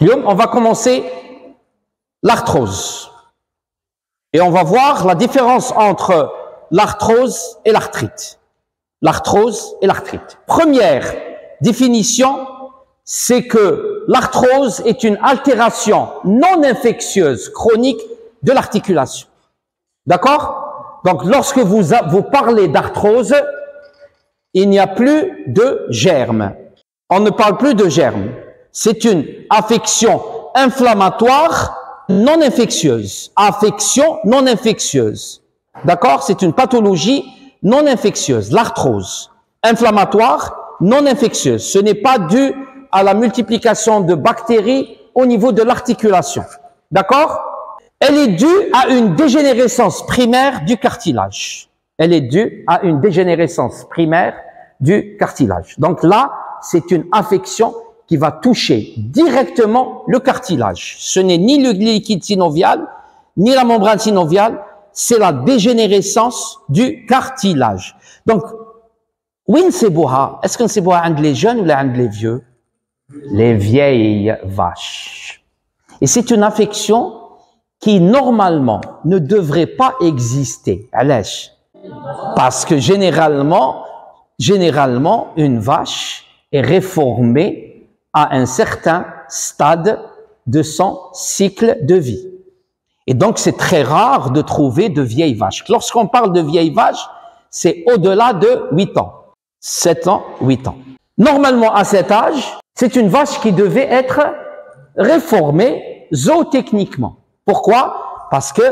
On va commencer l'arthrose. Et on va voir la différence entre l'arthrose et l'arthrite. L'arthrose et l'arthrite. Première définition, c'est que l'arthrose est une altération non infectieuse chronique de l'articulation. D'accord? Donc, lorsque vous parlez d'arthrose, il n'y a plus de germes. On ne parle plus de germes. C'est une affection inflammatoire non infectieuse. Affection non infectieuse. D'accord? C'est une pathologie non infectieuse. L'arthrose. Inflammatoire non infectieuse. Ce n'est pas dû à la multiplication de bactéries au niveau de l'articulation. D'accord? Elle est due à une dégénérescence primaire du cartilage. Elle est due à une dégénérescence primaire du cartilage. Donc là, c'est une affection qui va toucher directement le cartilage. Ce n'est ni le liquide synovial, ni la membrane synoviale, c'est la dégénérescence du cartilage. Donc, est-ce qu'on sait entre les jeunes ou les vieux? Les vieilles vaches. Et c'est une affection qui, normalement, ne devrait pas exister. Parce que généralement, une vache est réformée à un certain stade de son cycle de vie. Et donc, c'est très rare de trouver de vieilles vaches. Lorsqu'on parle de vieilles vaches, c'est au-delà de 8 ans. 7 ans, 8 ans. Normalement, à cet âge, c'est une vache qui devait être réformée zootechniquement. Pourquoi? Parce que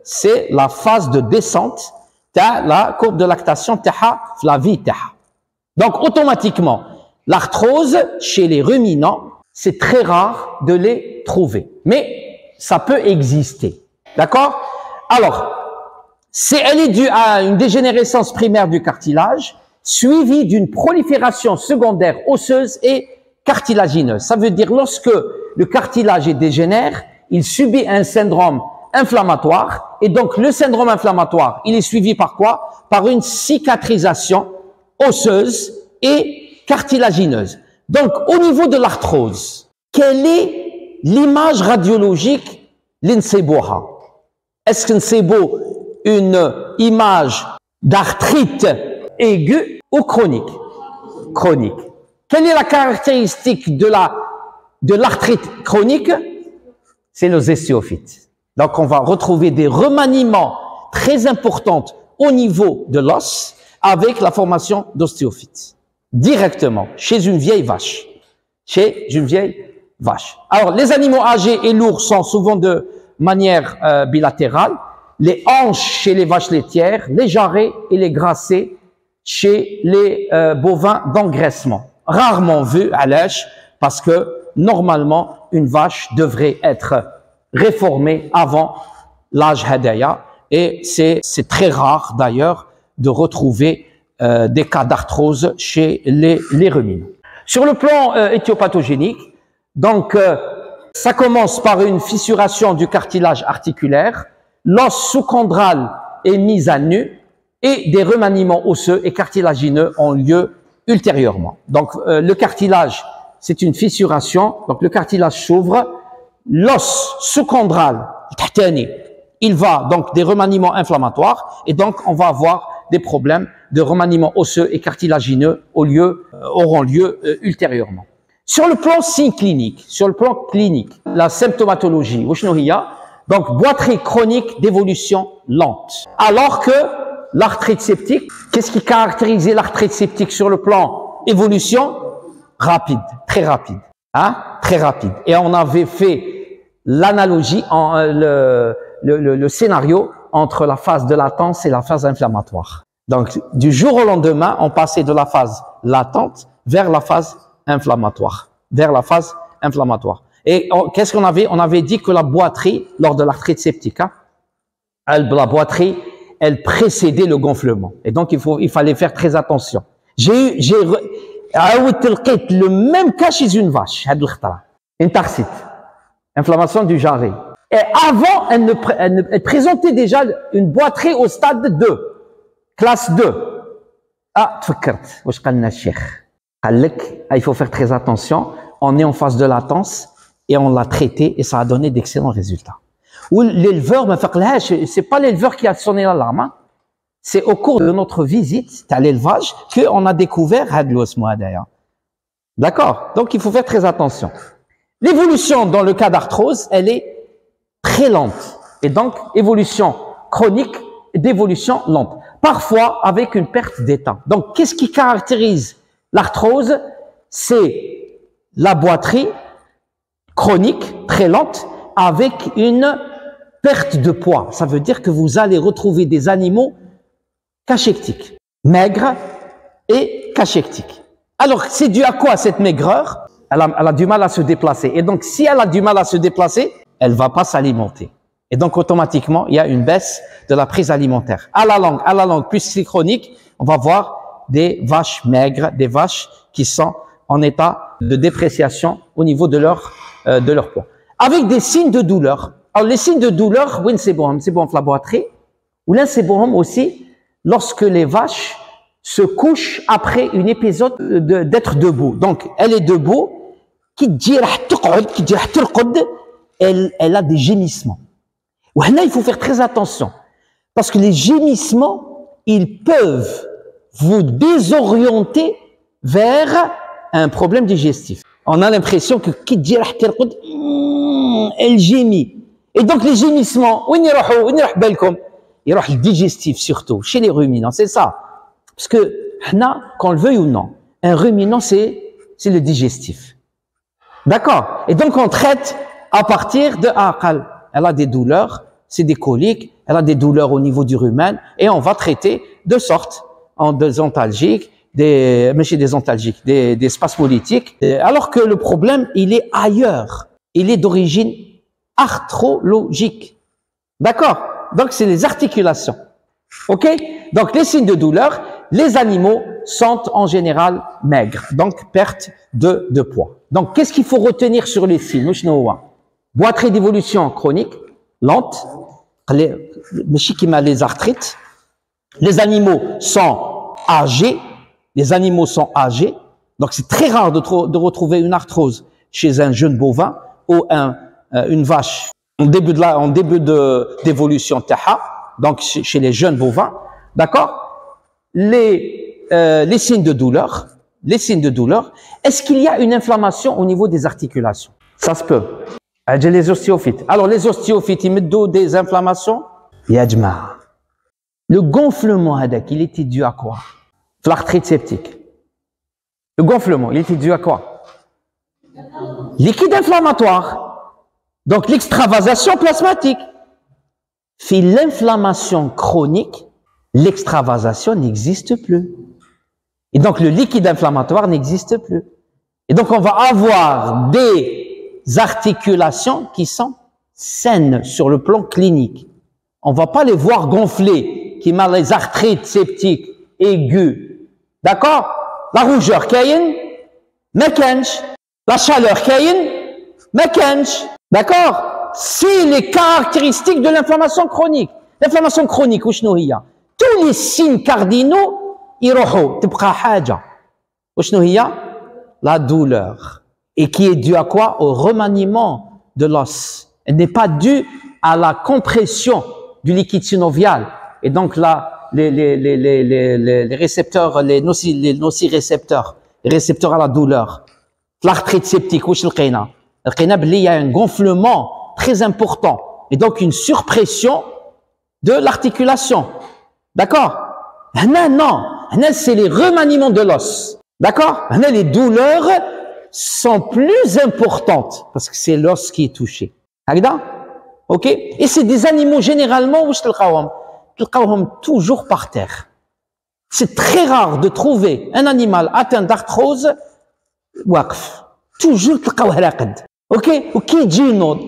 c'est la phase de descente de la courbe de lactation, la vie. Donc, automatiquement, l'arthrose chez les ruminants, c'est très rare de les trouver. Mais ça peut exister. D'accord? Alors, elle est due à une dégénérescence primaire du cartilage, suivie d'une prolifération secondaire osseuse et cartilagineuse. Ça veut dire lorsque le cartilage est dégénère, il subit un syndrome inflammatoire. Et donc, le syndrome inflammatoire, il est suivi par quoi? Par une cicatrisation osseuse et cartilagineuse. Donc, au niveau de l'arthrose, quelle est l'image radiologique l'INSEBOHA? Est-ce que c'est une image d'arthrite aiguë ou chronique? Chronique. Quelle est la caractéristique de l'arthrite chronique? C'est les ostéophytes. Donc, on va retrouver des remaniements très importants au niveau de l'os avec la formation d'ostéophytes. Directement, chez une vieille vache. Chez une vieille vache. Alors, les animaux âgés et lourds sont souvent de manière bilatérale. Les hanches chez les vaches laitières, les jarrets et les grassés chez les bovins d'engraissement. Rarement vu à l'âge parce que normalement, une vache devrait être réformée avant l'âge hadaya et c'est très rare d'ailleurs de retrouver des cas d'arthrose chez les ruminants. Sur le plan éthiopathogénique, donc ça commence par une fissuration du cartilage articulaire, l'os sous-chondral est mis à nu et des remaniements osseux et cartilagineux ont lieu ultérieurement. Donc le cartilage, c'est une fissuration, donc le cartilage s'ouvre, l'os sous-chondral, il va donc des remaniements inflammatoires et donc on va avoir des problèmes de remaniement osseux et cartilagineux auront lieu ultérieurement. Sur le plan clinique, la symptomatologie, donc boiterie chronique d'évolution lente. Alors que l'arthrite septique, qu'est-ce qui caractérisait l'arthrite septique sur le plan évolution? Rapide, très rapide. Hein? Très rapide. Et on avait fait l'analogie, le scénario entre la phase de latence et la phase inflammatoire. Donc, du jour au lendemain, on passait de la phase latente vers la phase inflammatoire. Et qu'est-ce qu'on avait? On avait dit que la boiterie, lors de l'arthrite septique, la boiterie, elle précédait le gonflement. Et donc, il fallait faire très attention. J'ai le même cas chez une vache, une tarcite, inflammation du jarret. Et avant, elle présentait déjà une boiterie au stade 2, classe 2. Ah, il faut faire très attention. On est en phase de latence et on l'a traité et ça a donné d'excellents résultats. Ou l'éleveur, c'est pas l'éleveur qui a sonné l'alarme, hein. C'est au cours de notre visite à l'élevage qu'on a découvert l'osmoa d'ailleurs. D'accord? Donc il faut faire très attention. L'évolution dans le cas d'arthrose, elle est très lente. Et donc, évolution chronique d'évolution lente. Parfois avec une perte d'état. Donc, qu'est-ce qui caractérise l'arthrose? C'est la boiterie chronique, très lente, avec une perte de poids. Ça veut dire que vous allez retrouver des animaux cachectiques, maigres et cachectiques. Alors, c'est dû à quoi cette maigreur? Elle a du mal à se déplacer. Et donc, si elle a du mal à se déplacer, elle va pas s'alimenter. Et donc, automatiquement, il y a une baisse de la prise alimentaire. À la langue, plus c'est chronique, on va voir des vaches maigres, des vaches qui sont en état de dépréciation au niveau de leur poids. Avec des signes de douleur. Alors, les signes de douleur, oui, c'est bon la boiterie, ou là, c'est bon aussi lorsque les vaches se couchent après une épisode d'être debout. Donc, elle est debout, elle a des gémissements. Là, il faut faire très attention. Parce que les gémissements, ils peuvent vous désorienter vers un problème digestif. On a l'impression que elle gémit. Et donc, les gémissements, ils le digestif surtout, chez les ruminants, c'est ça. Parce que, qu'on le veuille ou non, un ruminant, c'est le digestif. D'accord? Et donc, on traite à partir de aqal. Elle a des douleurs, c'est des coliques, elle a des douleurs au niveau du rumen, et on va traiter de sorte, des ontalgiques, des spasmolytiques, alors que le problème, il est ailleurs. Il est d'origine arthrologique. D'accord? Donc, c'est les articulations. OK? Donc, les signes de douleur, les animaux sont en général maigres. Donc, perte de poids. Donc, qu'est-ce qu'il faut retenir sur les signes? Boiterie d'évolution chronique, lente, les arthrites. Les animaux sont âgés. Donc, c'est très rare de retrouver une arthrose chez un jeune bovin ou une vache en début d'évolution taha, donc chez les jeunes bovins, d'accord? Les signes de douleur, est-ce qu'il y a une inflammation au niveau des articulations? Ça se peut. Les ostéophytes. Alors, les ostéophytes, ils mettent des inflammations. Yajma. Le gonflement, il était dû à quoi? L'arthrite septique. Le gonflement, il était dû à quoi? Liquide inflammatoire. Donc, l'extravasation plasmatique. Fait l'inflammation chronique, l'extravasation n'existe plus. Et donc, le liquide inflammatoire n'existe plus. Et donc, on va avoir des articulations qui sont saines sur le plan clinique. On va pas les voir gonfler, qui m'a les arthrites septiques aiguës. D'accord? La rougeur, kayin, makanch. La chaleur, kayin, makanch. D'accord? C'est les caractéristiques de l'inflammation chronique. L'inflammation chronique, وشنو هي؟ tous les signes cardinaux, يروحوا تبقى حاجة. وشنو هي؟ La douleur. Et qui est due à quoi? Au remaniement de l'os. Elle n'est pas due à la compression du liquide synovial. Et donc là, les récepteurs, les nocirécepteurs, les récepteurs à la douleur. L'arthrite septique, il y a un gonflement très important. Et donc une surpression de l'articulation. D'accord? Non. C'est les remaniements de l'os. D'accord? Les douleurs sont plus importantes parce que c'est l'os qui est touché. Ok? Et c'est des animaux généralement où toujours par terre. C'est très rare de trouver un animal atteint d'arthrose waqf. Toujours ok?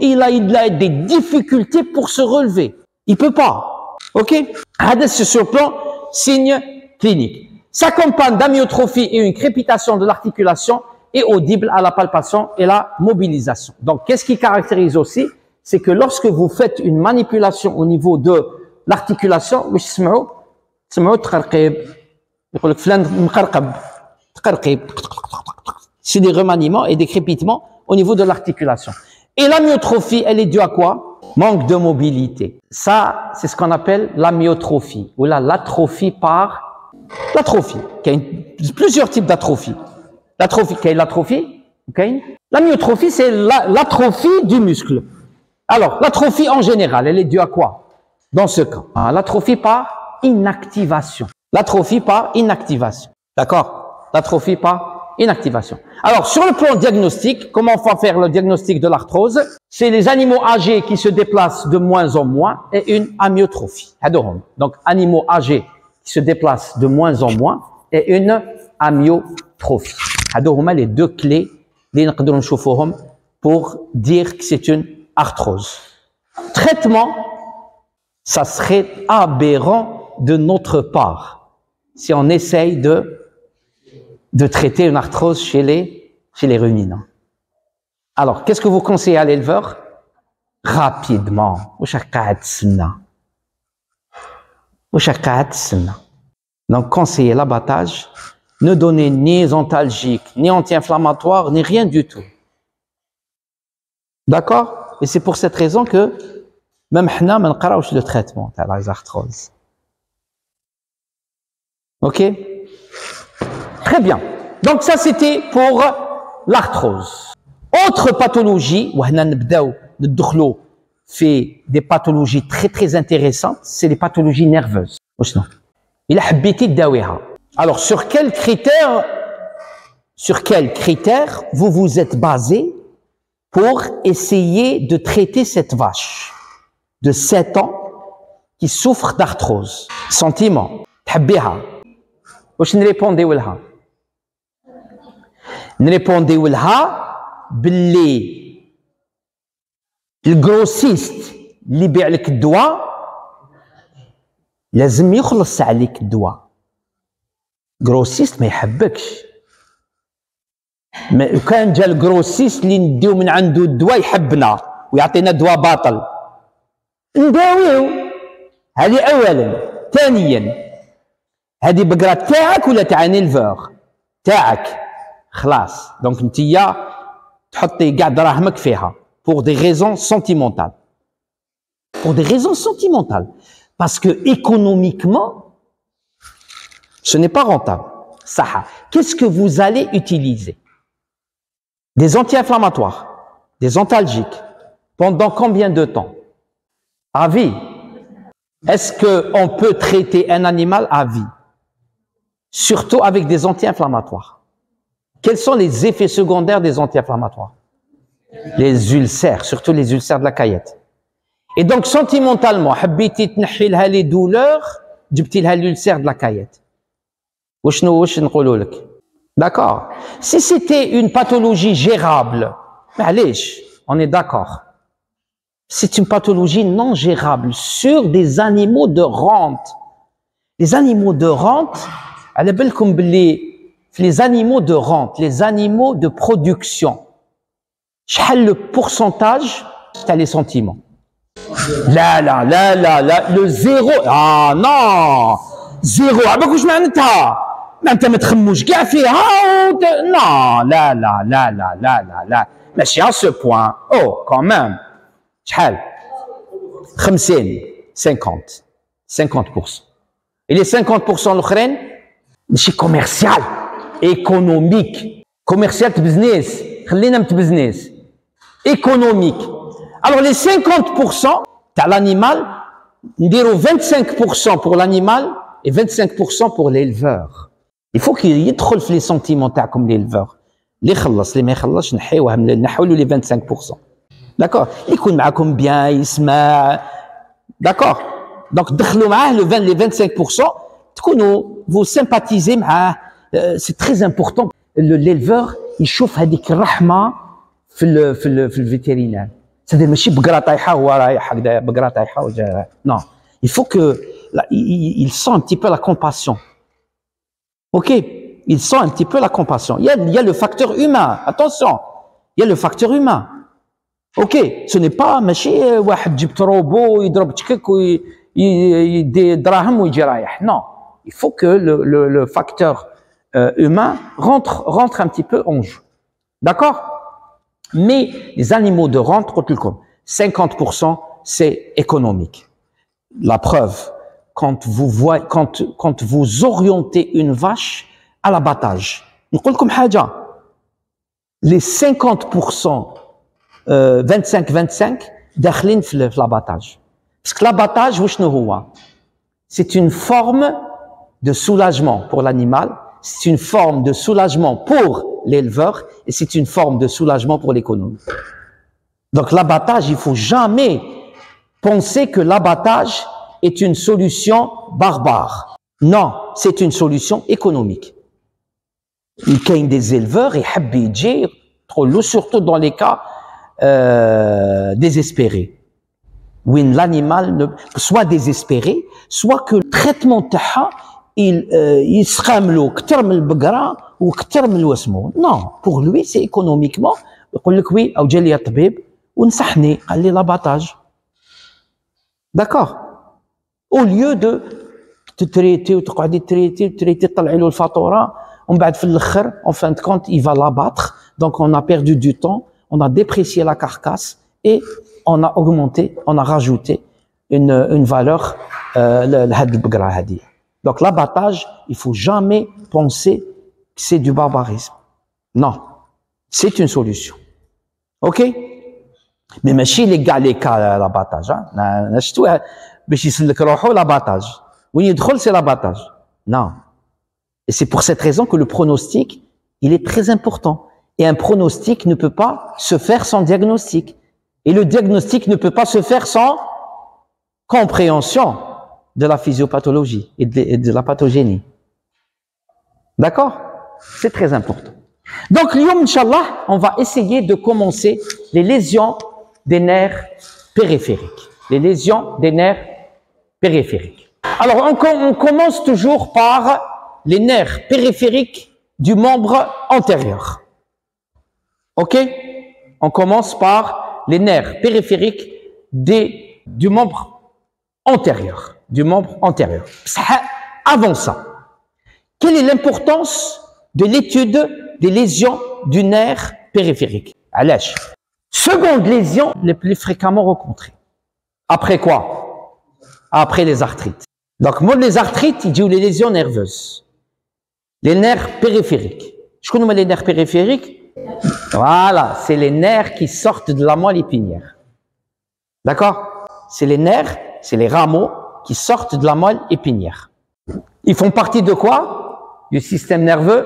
Il a des difficultés pour se relever. Il peut pas. Ok? C'est sur le plan signe clinique. S'accompagne d'amyotrophie et une crépitation de l'articulation et audible à la palpation et la mobilisation. Donc, qu'est-ce qui caractérise aussi? C'est que lorsque vous faites une manipulation au niveau de l'articulation, c'est des remaniements et des crépitements au niveau de l'articulation. Et l'amyotrophie, elle est due à quoi? Manque de mobilité. Ça, c'est ce qu'on appelle l'amyotrophie, ou l'atrophie par l'atrophie. Il y a plusieurs types d'atrophie. L'atrophie, quelle est l'atrophie? L'amyotrophie, c'est l'atrophie du muscle. Alors, l'atrophie en général, elle est due à quoi? Dans ce cas, l'atrophie par inactivation. L'atrophie par inactivation. D'accord? L'atrophie par inactivation. Alors, sur le plan diagnostique, comment on va faire le diagnostic de l'arthrose? C'est les animaux âgés qui se déplacent de moins en moins et une amyotrophie. Donc, animaux âgés qui se déplacent de moins en moins et une amyotrophie. Les deux clés pour dire que c'est une arthrose. Traitement, ça serait aberrant de notre part si on essaye de traiter une arthrose chez les ruminants. Alors, qu'est-ce que vous conseillez à l'éleveur? Rapidement. Donc, conseillez l'abattage. Ne donnez ni antalgique, ni anti-inflammatoire, ni rien du tout. D'accord? Et c'est pour cette raison que même nous, on ne le traitement de la arthrose. Ok? Très bien. Donc ça, c'était pour l'arthrose. Autre pathologie, nous fait des pathologies très très intéressantes, c'est les pathologies nerveuses. Il a habité d'aouiha. Alors, sur quels critères vous vous êtes basé pour essayer de traiter cette vache de 7 ans qui souffre d'arthrose? Sentiment, تحبيها. واش نريبونديو لها؟ نريبونديو لها باللي الجروسيست اللي يبيع لك الدواء لازم يخلص عليك الدواء. جروسيست ما يحبكش. كان جا الجروسيست اللي نديو من عنده الدواء يحبنا ويعطينا دواء باطل نداويو. هذه اولا. ثانيا هذه بقرة تاعك ولا تاع نيلفور تاعك خلاص. دونك نتيا تحطي كاع دراهمك فيها pour des raisons sentimentales. Pour des raisons sentimentales. Parce que économiquement, ce n'est pas rentable. Saha. Qu'est-ce que vous allez utiliser? Des anti-inflammatoires, des antalgiques. Pendant combien de temps? À vie. Est-ce qu'on peut traiter un animal à vie? Surtout avec des anti-inflammatoires. Quels sont les effets secondaires des anti-inflammatoires? Les ulcères, surtout les ulcères de la caillette. Et donc, sentimentalement, حبيتي تنحي لها les douleurs, جبتي لها l'ulcère de la caillette. واش نقولوا لك؟ D'accord. Si c'était une pathologie gérable, معليش, on est d'accord. C'est une pathologie non gérable sur des animaux de rente. Les animaux de rente, على بالكم باللي les animaux de rente, les animaux de production, شحال le pourcentage t'as les sentiments. لا le zéro. Ah non, zéro. عباك واش معناتها؟ معناتها ما تخموش كاع فيها. Non, لا ماشي à ce point. Oh, quand même. شحال؟ 50%. Et les 50% الاخرين ماشي commercial, économique. Commercial business. خلينا متبزنس. Économique. Alors les 50% t'as l'animal, نديرو 25% pour l'animal et 25% pour l'éleveur. Il faut qu'il يدخل في les sentiments تاعكم l'éleveur. اللي يخلص اللي ما يخلصش نحيوه نحوا له les 25%. D'accord. يكون معاكم bien, يسمع. D'accord. Donc دخلوا معاه les 25%. تكونوا vous sympathisez معاه. C'est très important. L'éleveur يشوف هذيك الرحمة في الفيترينير. C'est-à-dire ماشي بقرة طايحة هو رايح هكذا بقرة طايحة وجا. Non. Il faut que il sent un petit peu la compassion. Ok. Il sent un petit peu la compassion. Il y a le facteur humain. Attention. Il y a le facteur humain. Ok. Ce n'est pas ماشي واحد جبت روبو يضرب تشكك ويدي دراهم ويجي رايح. Non. Il faut que le facteur humain rentre un petit peu en jeu. D'accord? Mais les animaux de rente, 50% c'est économique. La preuve, quand vous orientez une vache à l'abattage, les 50%, 25-25, داخلين في l'abattage. Parce que l'abattage, c'est une forme de soulagement pour l'animal, c'est une forme de soulagement pour l'éleveur et c'est une forme de soulagement pour l'économie. Donc l'abattage, il faut jamais penser que l'abattage est une solution barbare. Non, c'est une solution économique. Il y a des éleveurs et surtout dans les cas désespérés. Où l'animal soit désespéré, soit que le traitement taha il se ramlo كتر من البقرة وكتر من الوسمون. Non, pour lui c'est économiquement. يقول لك وي او جا لي طبيب ونصحني قال لي l'abattage. D'accord. Au lieu de تتريتي وتقعدي تريتي تطلعي له الفاتورة ومن بعد في الاخر en fin de compte il va l'abattre. Donc on a perdu du temps, on a déprécié la carcasse et on a augmenté, on a rajouté une valeur donc l'abattage, il faut jamais penser que c'est du barbarisme. Non, c'est une solution. OK? Mais ماشي les gars les cas l'abattage hein. نشتوها باش يسلك روحو l'abattage. وين يدخل c'est l'abattage. Non. Et c'est pour cette raison que le pronostic, il est très important. Et un pronostic ne peut pas se faire sans diagnostic. Et le diagnostic ne peut pas se faire sans compréhension de la physiopathologie et de la pathogénie. D'accord? C'est très important. Donc, l'yom, Inch'Allah, on va essayer de commencer les lésions des nerfs périphériques. Les lésions des nerfs périphériques. Alors, on commence toujours par les nerfs périphériques du membre antérieur. OK? On commence par les nerfs périphériques du membre antérieur. Du membre antérieur. Avant ça, quelle est l'importance de l'étude des lésions du nerf périphérique? Alash. Seconde lésion les plus fréquemment rencontrées. Après quoi? Après les arthrites. Donc, moi, les arthrites, ils disent les lésions nerveuses. Les nerfs périphériques. Je connais les nerfs périphériques. Voilà, c'est les nerfs qui sortent de la moelle épinière. D'accord? C'est les nerfs, c'est les rameaux qui sortent de la moelle épinière. Ils font partie de quoi? Du système nerveux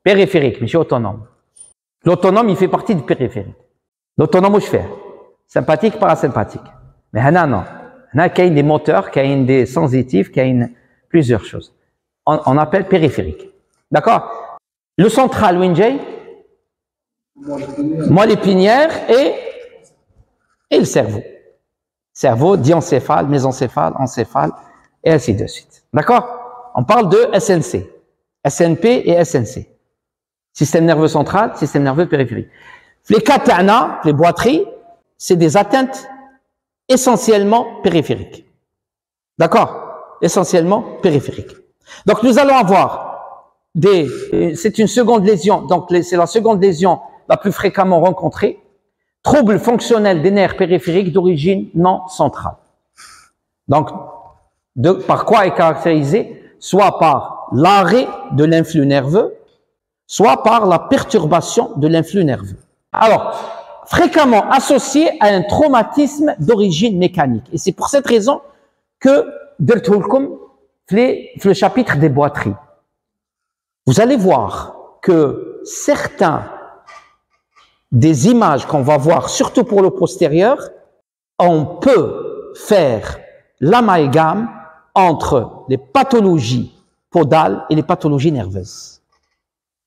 périphérique, mais c'est autonome. L'autonome, il fait partie du périphérique. L'autonome, où je fais? Sympathique, parasympathique. Mais non. Il y a des moteurs, il y a des sensitifs, il y a plusieurs choses. On appelle périphérique. D'accord? Le central, Winjay, moelle épinière et le cerveau. Cerveau, diencéphale, mésencéphale, encéphale, et ainsi de suite. D'accord? On parle de SNC. SNP et SNC. Système nerveux central, système nerveux périphérique. Les katana, les boiteries, c'est des atteintes essentiellement périphériques. D'accord? Essentiellement périphériques. Donc nous allons avoir c'est une seconde lésion, donc c'est la seconde lésion la plus fréquemment rencontrée. Troubles fonctionnels des nerfs périphériques d'origine non centrale. Donc, par quoi est caractérisé? Soit par l'arrêt de l'influx nerveux, soit par la perturbation de l'influx nerveux. Alors, fréquemment associé à un traumatisme d'origine mécanique. Et c'est pour cette raison que, le chapitre des boiteries, vous allez voir que certains des images qu'on va voir, surtout pour le postérieur, on peut faire l'amalgame entre les pathologies podales et les pathologies nerveuses.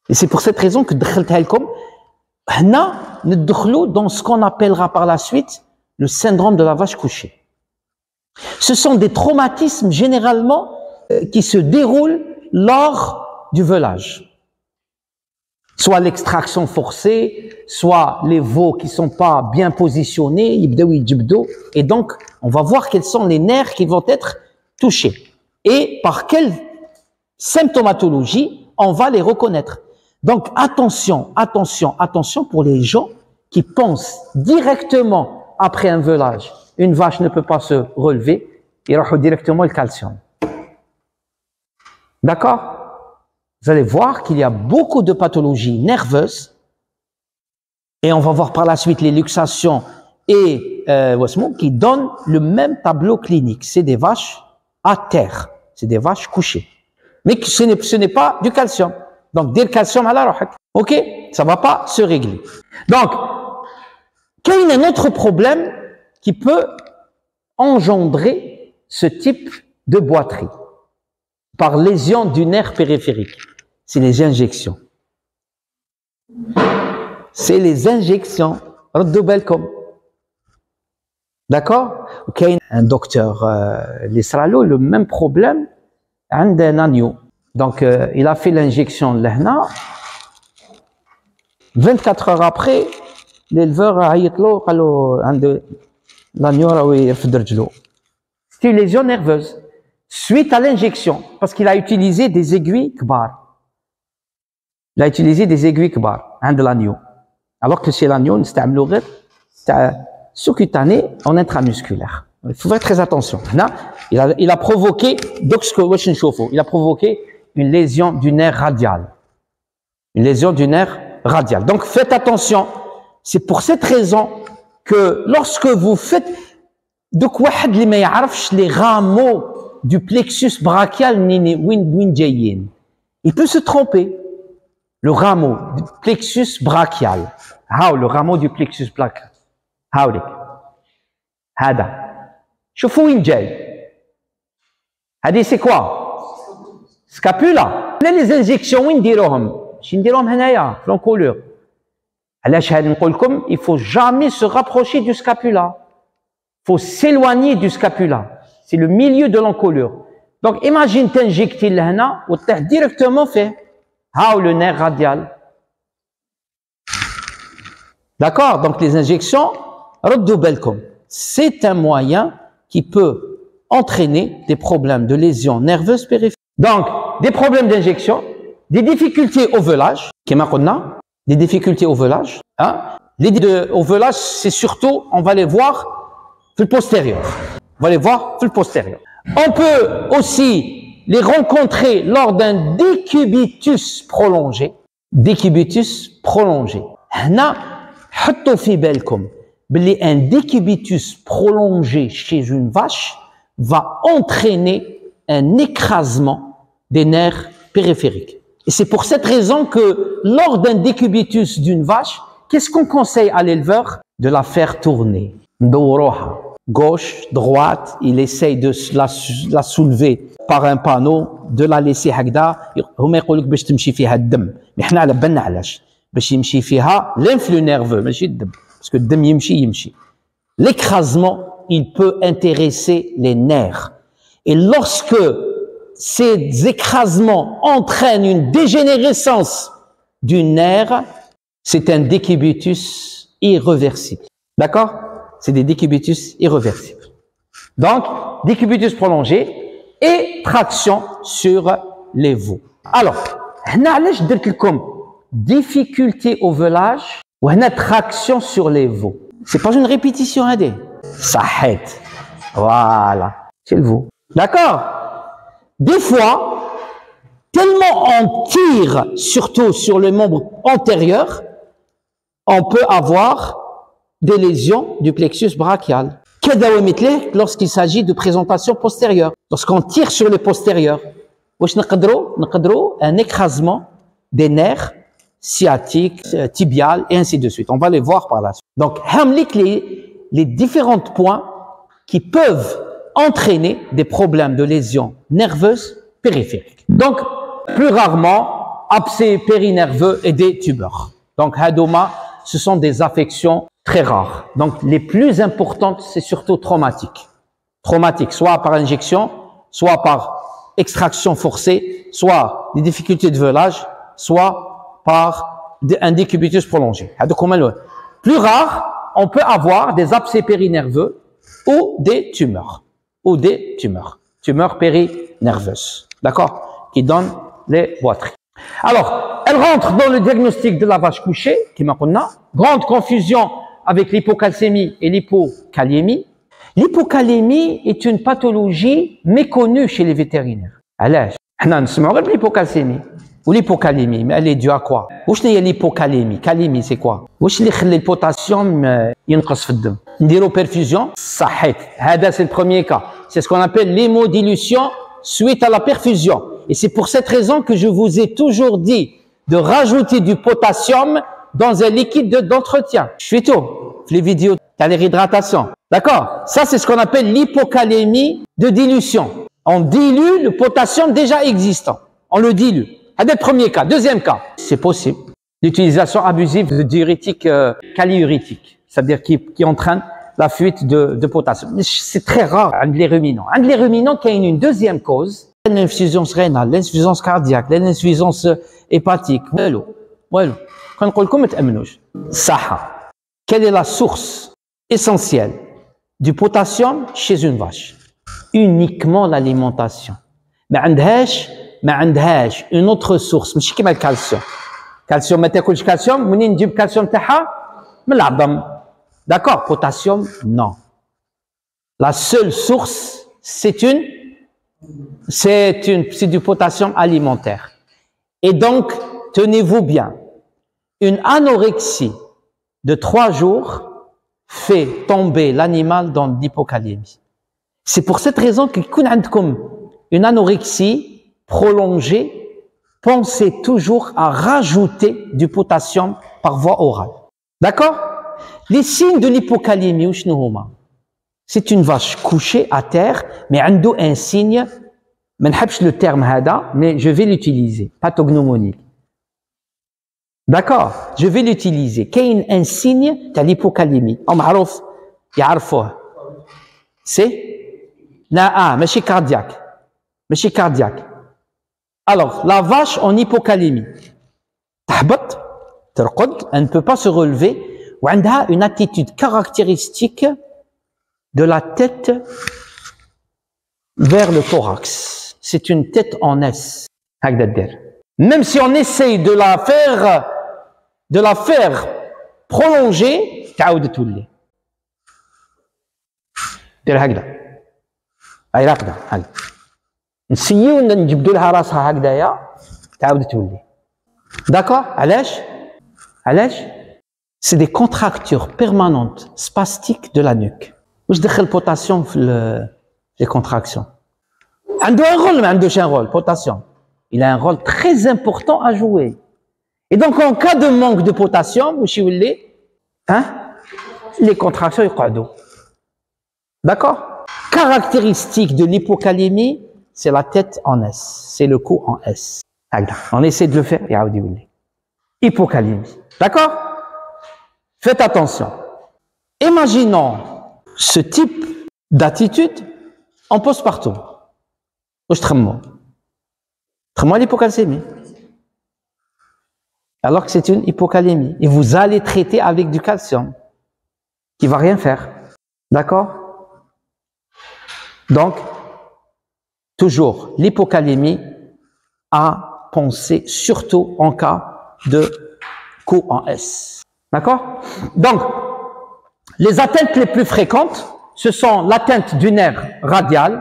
Et c'est pour cette raison que nous dans ce qu'on appellera par la suite le syndrome de la vache couchée. Ce sont des traumatismes généralement qui se déroulent lors du veulage. Soit l'extraction forcée, soit les veaux qui sont pas bien positionnés, et donc on va voir quels sont les nerfs qui vont être touchés et par quelle symptomatologie on va les reconnaître. Donc, attention, attention, attention pour les gens qui pensent directement après un velage. Une vache ne peut pas se relever, ils rajoutent directement le calcium. D'accord? Vous allez voir qu'il y a beaucoup de pathologies nerveuses et on va voir par la suite les luxations et qui donnent le même tableau clinique. C'est des vaches à terre, c'est des vaches couchées. Mais ce n'est pas du calcium. Donc, dire calcium à la rohak. Ok? Ça va pas se régler. Donc, quel est un autre problème qui peut engendrer ce type de boiterie par lésion du nerf périphérique? C'est les injections. C'est les injections. D'accord? Ok? Un docteur, l'Israël, le même problème, un agneau. Donc, il a fait l'injection là. 24 heures après, l'éleveur a dit l'agneau c'est une lésion nerveuse suite à l'injection parce qu'il a utilisé des aiguilles kbar. Il a utilisé des aiguilles kbar de l'agneau. Alors que chez l'agneau, c'est sous-cutané en intramusculaire. Il faut faire très attention. Il a provoqué, il a provoqué une lésion du nerf radial. Une lésion du nerf radial. Donc, faites attention. C'est pour cette raison que lorsque vous faites, les rameaux du plexus brachial, il peut se tromper. Le rameau du plexus brachial. Le rameau du plexus brachial. شوفوا وين جاي هذه سي كوا سكابولا لا لي زانجيكسيون وين نديروهم ماشي نديروهم هنايا في لونكولور علاش هذا نقول لكم il faut jamais se rapprocher du scapula faut s'éloigner du scapula c'est le milieu de l'encolure donc imagine t'injecter لهنا وتطيح directement فيه هاو le nerf radial d'accord donc les injections ردوا بالكم c'est un moyen qui peut entraîner des problèmes de lésions nerveuses périphériques. Donc, des problèmes d'injection, des difficultés au velage, des difficultés au velage. Hein? Au velage, c'est surtout, on va les voir le postérieur. On va les voir le postérieur. On peut aussi les rencontrer lors d'un décubitus prolongé. Décubitus prolongé. هنا حطوا في بالكم un décubitus prolongé chez une vache va entraîner un écrasement des nerfs périphériques. Et c'est pour cette raison que lors d'un décubitus d'une vache, qu'est-ce qu'on conseille à l'éleveur? De la faire tourner. Gauche, droite, il essaye de la soulever par un panneau, de la laisser هكذا. هما يقول لك باش تمشي فيها الدم. mais حنا على بالنا علاش باش يمشي فيها l'influx nerveux ماشي الدم. Parce que الدم يمشي. L'écrasement, il peut intéresser les nerfs. Et lorsque ces écrasements entraînent une dégénérescence du nerf, c'est un décubitus irréversible. D'accord? C'est des décubitus irréversibles. Donc, décubitus prolongé et traction sur les veaux. Alors, هنا علاش درت لكم difficulté au velage ou une traction sur les veaux. C'est pas une répétition, hein, ça aide. Voilà. C'est le veau. D'accord? Des fois, tellement on tire, surtout sur le membre antérieur, on peut avoir des lésions du plexus brachial. Lorsqu'il s'agit de présentation postérieure. Lorsqu'on tire sur le postérieur, un écrasement des nerfs sciatique, tibial, et ainsi de suite. On va les voir par la suite. Donc, les différents points qui peuvent entraîner des problèmes de lésions nerveuses périphériques. Donc, plus rarement, abcès périnerveux et des tumeurs. Donc, hadoma, ce sont des affections très rares. Donc, les plus importantes, c'est surtout traumatiques. Traumatiques, soit par injection, soit par extraction forcée, soit des difficultés de velage, soit par un décubitus prolongé. Plus rare, on peut avoir des abcès périnerveux ou des tumeurs. Tumeurs périnerveuses. D'accord? Qui donnent les boiteries. Alors, elle rentre dans le diagnostic de la vache couchée, qui m'a dit, grande confusion avec l'hypocalcémie et l'hypokaliémie. L'hypokaliémie est une pathologie méconnue chez les vétérinaires. علاش حنا نسمعوا غير بالhypocalcémie ou l'hypokaliémie, mais elle est due à quoi? واش هي l'hypokaliémie? Kaliémie c'est quoi? واش اللي يخلي البوتاسيوم ينقص في الدم؟ نديرو perfusion صحيت. هذا c'est le premier cas. C'est ce qu'on appelle l'hémodilution suite à la perfusion. Et c'est pour cette raison que je vous ai toujours dit de rajouter du potassium dans un liquide d'entretien. Je fais tout. Les vidéos de l'hydratation. D'accord? Ça, c'est ce qu'on appelle l'hypokaliémie de dilution. On dilue le potassium déjà existant. On le dilue. C'est le premier cas. Deuxième cas, c'est possible. L'utilisation abusive de diurétiques kaliurétiques. C'est-à-dire qui entraîne la fuite de potassium. C'est très rare avec les ruminants. Avec les ruminants, il y a une deuxième cause. L'insuffisance rénale, l'insuffisance cardiaque, l'insuffisance hépatique. Quelle est la source essentielle du potassium chez une vache? Uniquement l'alimentation. Mais عندهاش une autre source, ماشي كيما الكالسيوم. الكالسيوم ما تاكلش كالسيوم، منين نجيب الكالسيوم تاعها؟ من العظم. D'accord? Potassium, non. La seule source, c'est du potassium alimentaire. Et donc, tenez-vous bien, une anorexie de 3 jours fait tomber l'animal dans l'hypokaliémie. C'est pour cette raison que quand vous avez une anorexie prolongée, pensez toujours à rajouter du potassium par voie orale. D'accord? Les signes de l'hypokaliémie, c'est une vache couchée à terre, mais elle a un signe, je ne sais pas le terme hada, mais je vais l'utiliser, pathognomonique. D'accord? Je vais l'utiliser. Qu'il y a un signe de l'hypokaliémie. On معروف يعرفوه. C'est ماشي cardiaque. ماشي cardiaque. Alors, la vache en hypokaliémie. تهبط, ترقد, elle ne peut pas se relever. ou elle a une attitude caractéristique de la tête vers le thorax. C'est une tête en S. Même si on essaye de la faire prolonger, تعاود تولي. دير هكذا. هاي راقدة هكذا. نسيو نجبدوا لها راسها هكذايا تعاود تولي. D'accord? علاش؟ C'est des contractures permanentes, spastiques de la nuque. واش دخل البوتاسيوم في les contractions? عنده un rôle, mais عنده un rôle, potassium. Il a un rôle très important à jouer. Et donc, en cas de manque de potassium, les contractions يقعدوا. D'accord? Caractéristique de l'hypokaliémie, c'est la tête en S, c'est le cou en S. On essaie de le faire, hypokaliémie. D'accord? Faites attention. Imaginons ce type d'attitude en postpartum. Autrement l'hypocalcémie. Alors que c'est une hypokaliémie. Et vous allez traiter avec du calcium qui va rien faire. D'accord? Donc, toujours l'hypokaliémie à penser surtout en cas de cou en S. D'accord? Donc, les atteintes les plus fréquentes, ce sont l'atteinte du nerf radial,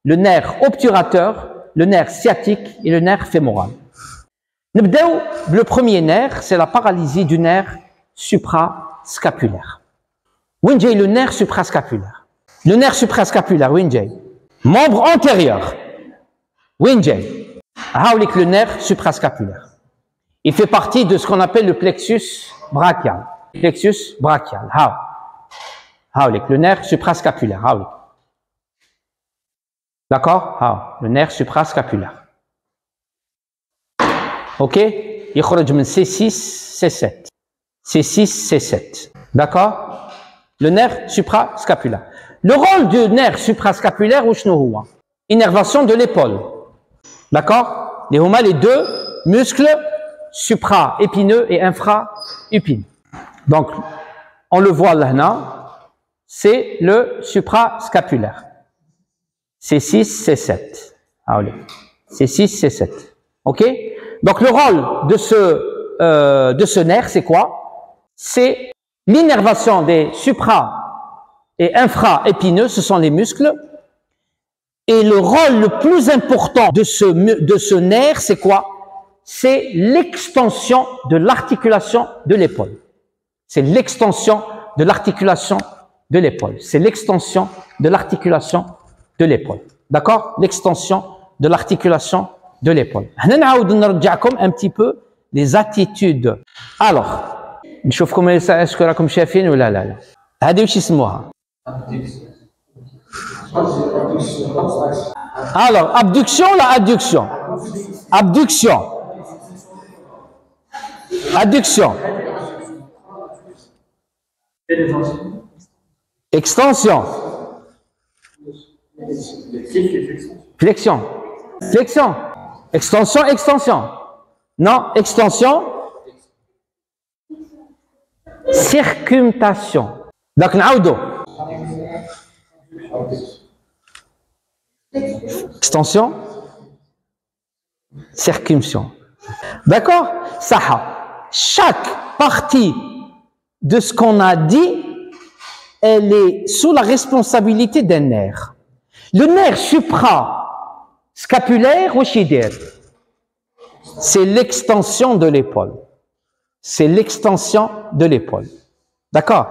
le nerf obturateur, le nerf sciatique et le nerf fémoral. Le premier nerf, c'est la paralysie du nerf suprascapulaire. Où est le nerf suprascapulaire? Le nerf suprascapulaire, où est membre antérieur. Où est le nerf suprascapulaire? Il fait partie de ce qu'on appelle le plexus brachial. Plexus brachial. Le nerf suprascapulaire. D'accord? Le nerf suprascapulaire. Ok? Il خرج من C6, C7. C6, C7. D'accord? Le nerf suprascapulaire. Le rôle du nerf suprascapulaire, innervation de l'épaule. D'accord? Les deux muscles supra-épineux et infra-épineux. Donc, on le voit là, c'est le suprascapulaire. C6, C7. C6, C7. Ok? Donc le rôle de ce nerf, c'est quoi? C'est l'innervation des supra et infra-épineux, ce sont les muscles. Et le rôle le plus important de ce nerf, c'est quoi? C'est l'extension de l'articulation de l'épaule. C'est l'extension de l'articulation de l'épaule. C'est l'extension de l'articulation de l'épaule. D'accord? L'extension de l'articulation de l'épaule. On va un petit peu les attitudes. Alors, نشوفكم est-ce que راكم شايفين ولا لا؟ هذه وش يسموها؟ Alors, abduction ou adduction? Abduction. Adduction. Extension. Flexion. Flexion. Extension, extension. Non, extension. Circumcision. Donc, نعاودو. Extension. Circumcision. D'accord? Saha. Chaque partie de ce qu'on a dit, elle est sous la responsabilité d'un nerf. Le nerf supra-scapulaire, c'est l'extension de l'épaule. C'est l'extension de l'épaule. D'accord?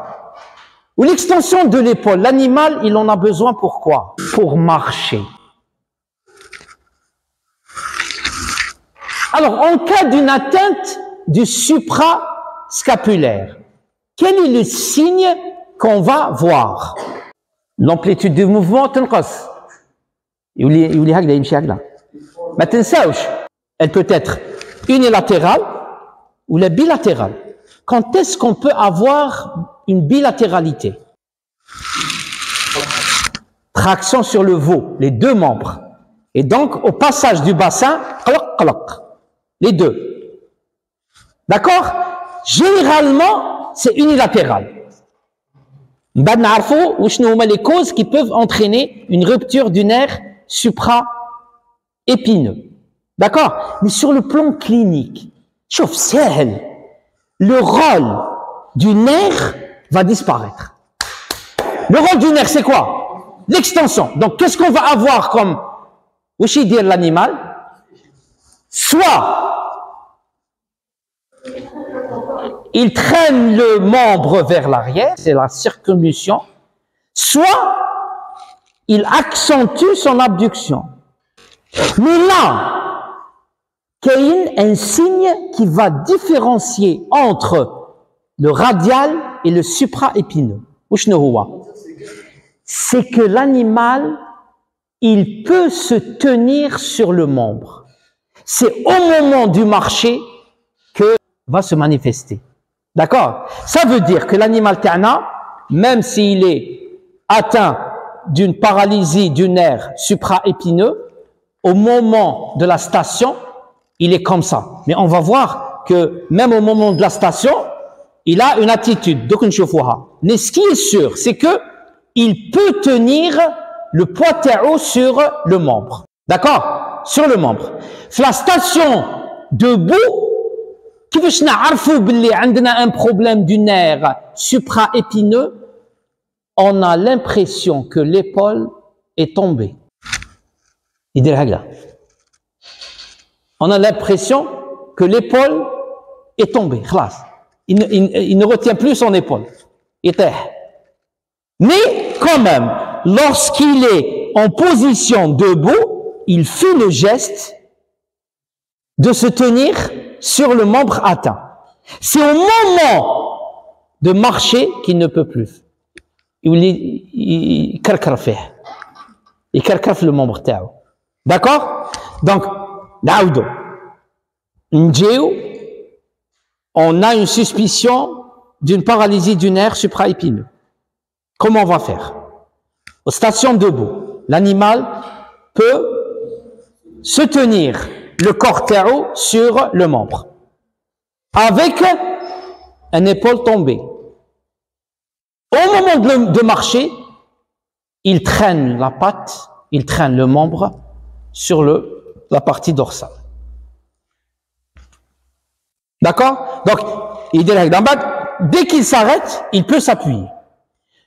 Ou l'extension de l'épaule, l'animal, il en a besoin pour quoi? Pour marcher. Alors, en cas d'une atteinte du suprascapulaire, quel est le signe qu'on va voir? L'amplitude du mouvement تنقص. يولي هكذا يمشي هكذا. ما تنساوش. Elle peut être unilatérale ou la bilatérale. Quand est-ce qu'on peut avoir une bilatéralité? Traction sur le veau, les deux membres. Et donc, au passage du bassin, les deux. D'accord? Généralement, c'est unilatéral. Nous savons les causes qui peuvent entraîner une rupture du nerf supra-épineux. D'accord? Mais sur le plan clinique, chauffe سهل. Le rôle du nerf va disparaître. Le rôle du nerf, c'est quoi? L'extension. Donc, qu'est-ce qu'on va avoir comme aussi dire l'animal? Soit il traîne le membre vers l'arrière, c'est la circumlution, soit il accentue son abduction. Mais là, il y a un signe qui va différencier entre le radial et le supraépineux. C'est que l'animal, il peut se tenir sur le membre. C'est au moment du marché que va se manifester. D'accord? Ça veut dire que l'animal ta'na, même s'il est atteint d'une paralysie du nerf supraépineux, au moment de la station, il est comme ça. Mais on va voir que même au moment de la station, il a une attitude. Donc, mais ce qui est sûr, c'est que il peut tenir le poids terreau sur le membre. D'accord? Sur le membre. La station debout, كيفاش نعرفوا باللي عندنا un problème du nerf supraépineux? On a l'impression que l'épaule est tombée. يدير هكذا. On a l'impression que l'épaule est tombée. خلاص. Il ne retient plus son épaule. يطيح. Mais quand même, lorsqu'il est en position debout, il fait le geste de se tenir sur le membre atteint. C'est au moment de marcher qu'il ne peut plus. Il carcaffe le membre تاعو. D'accord? Donc, نعاودو. On a une suspicion d'une paralysie du nerf supraépineux. Comment on va faire? Aux stations debout, l'animal peut se tenir le corps terreau sur le membre, avec une épaule tombée. Au moment de marcher, il traîne la patte, il traîne le membre sur la partie dorsale. D'accord? Donc, il dit dès qu'il s'arrête, il peut s'appuyer.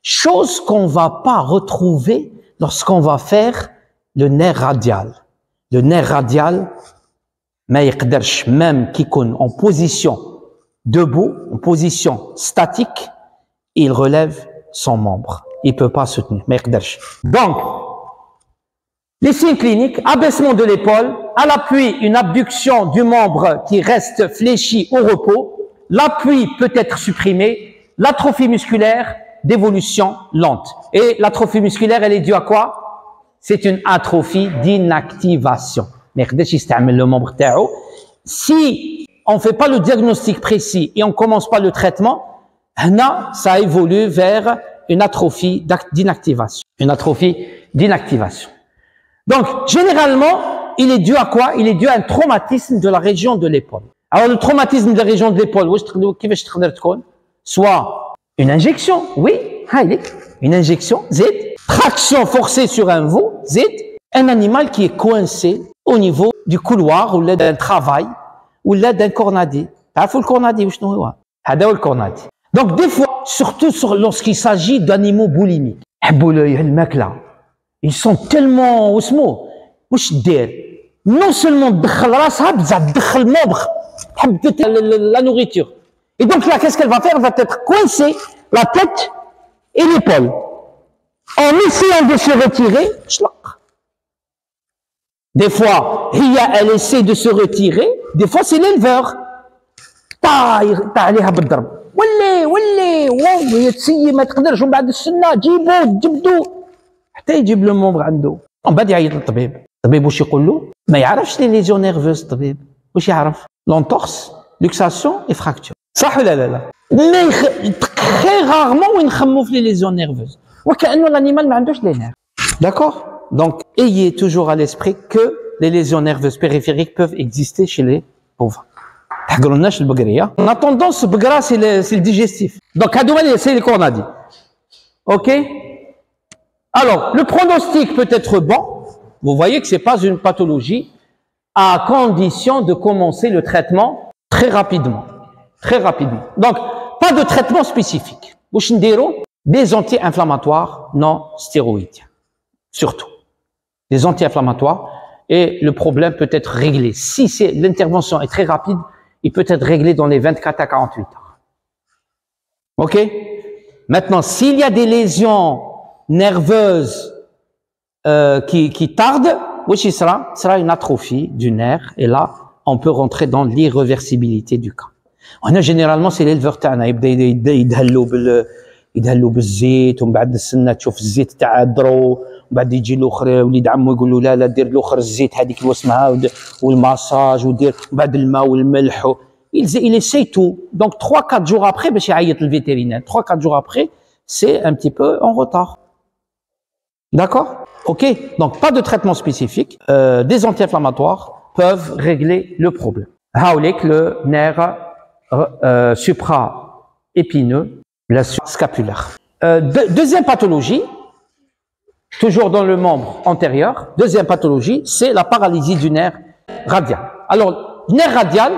Chose qu'on va pas retrouver lorsqu'on va faire le nerf radial. Le nerf radial, même qui en position debout, en position statique, il relève son membre. Il peut pas se tenir. Donc, les signes cliniques, abaissement de l'épaule, à l'appui, une abduction du membre qui reste fléchi au repos. L'appui peut être supprimé. L'atrophie musculaire d'évolution lente. Et l'atrophie musculaire, elle est due à quoi? C'est une atrophie d'inactivation. Le membre تاعو. Si on fait pas le diagnostic précis et on commence pas le traitement, ça évolue vers une atrophie d'inactivation. Une atrophie d'inactivation. Donc, généralement, il est dû à quoi? Il est dû à un traumatisme de la région de l'épaule. Alors, le traumatisme de la région de l'épaule, soit une injection, oui, une injection, traction forcée sur un veau, un animal qui est coincé au niveau du couloir ou d'un travail ou d'un cornadi. تعرفوا الكورنادي وشنو هو؟ هذا هو الكورنادي. Donc des fois, surtout lorsqu'il s'agit d'animaux boulimiques, ils sont tellement osmo, واش دير؟ Non seulement تدخل راسها بزاف تدخل membre, la nourriture. Et donc là, qu'est-ce qu'elle va faire? Elle va être coincée la tête et l'épaule. En essayant de se retirer, des fois, elle essaie de se retirer, des fois c'est l'éleveur. عليها بالضرب. ولي واو هي تسيي ما تقدرش ومن بعد السنه جبدو حتى يجيب لو مومبر عنده. ومن بعد يعيط للطبيب. الطبيب واش يقول له؟ ما يعرفش لي ليزيون نيرفوز الطبيب. واش يعرف؟ لونتورس، لوكساسيون اي فراكتور. صح ولا لا؟ مي très rarement وين نخمو في لي ليزيون نيرفوز. وكأنه l'animal ما عندوش لي نيرف. D'accord? Donc, ayez toujours à l'esprit que les lésions nerveuses périphériques peuvent exister chez les bovins. En attendant, ce bgra, c'est le digestif. Donc, c'est le qu'on a dit. Ok? Alors, le pronostic peut être bon. Vous voyez que c'est pas une pathologie à condition de commencer le traitement très rapidement. Très rapidement. Donc, pas de traitement spécifique. Des anti-inflammatoires non stéroïdiens. Surtout. Des anti-inflammatoires. Et le problème peut être réglé. Si l'intervention est très rapide, il peut être réglé dans les 24 à 48 heures. Ok? Maintenant, s'il y a des lésions nerveuses qui tardent, ce sera une atrophie du nerf. Et là, on peut rentrer dans l'irréversibilité du cas. On a généralement, c'est l'éleveur تاعنا يبدا يدهلو بالزيت ومن بعد السنه تشوف الزيت تاع الدرو ومن بعد يجي الاخر وليد عمو يقول له لا دير الاخر الزيت هذيك الوسمه والماساج ودير من بعد الماء والملح il essaie tout. Donc 3-4 jours après باش يعيط للفيترينير 3-4 jours après c'est un petit peu en retard. D'accord? OK. Donc pas de traitement spécifique, des anti-inflammatoires peuvent régler le problème. Haoulek, le nerf supra-épineux, la scapulaire. Deuxième pathologie, toujours dans le membre antérieur, deuxième pathologie, c'est la paralysie du nerf radial. Alors, nerf radial,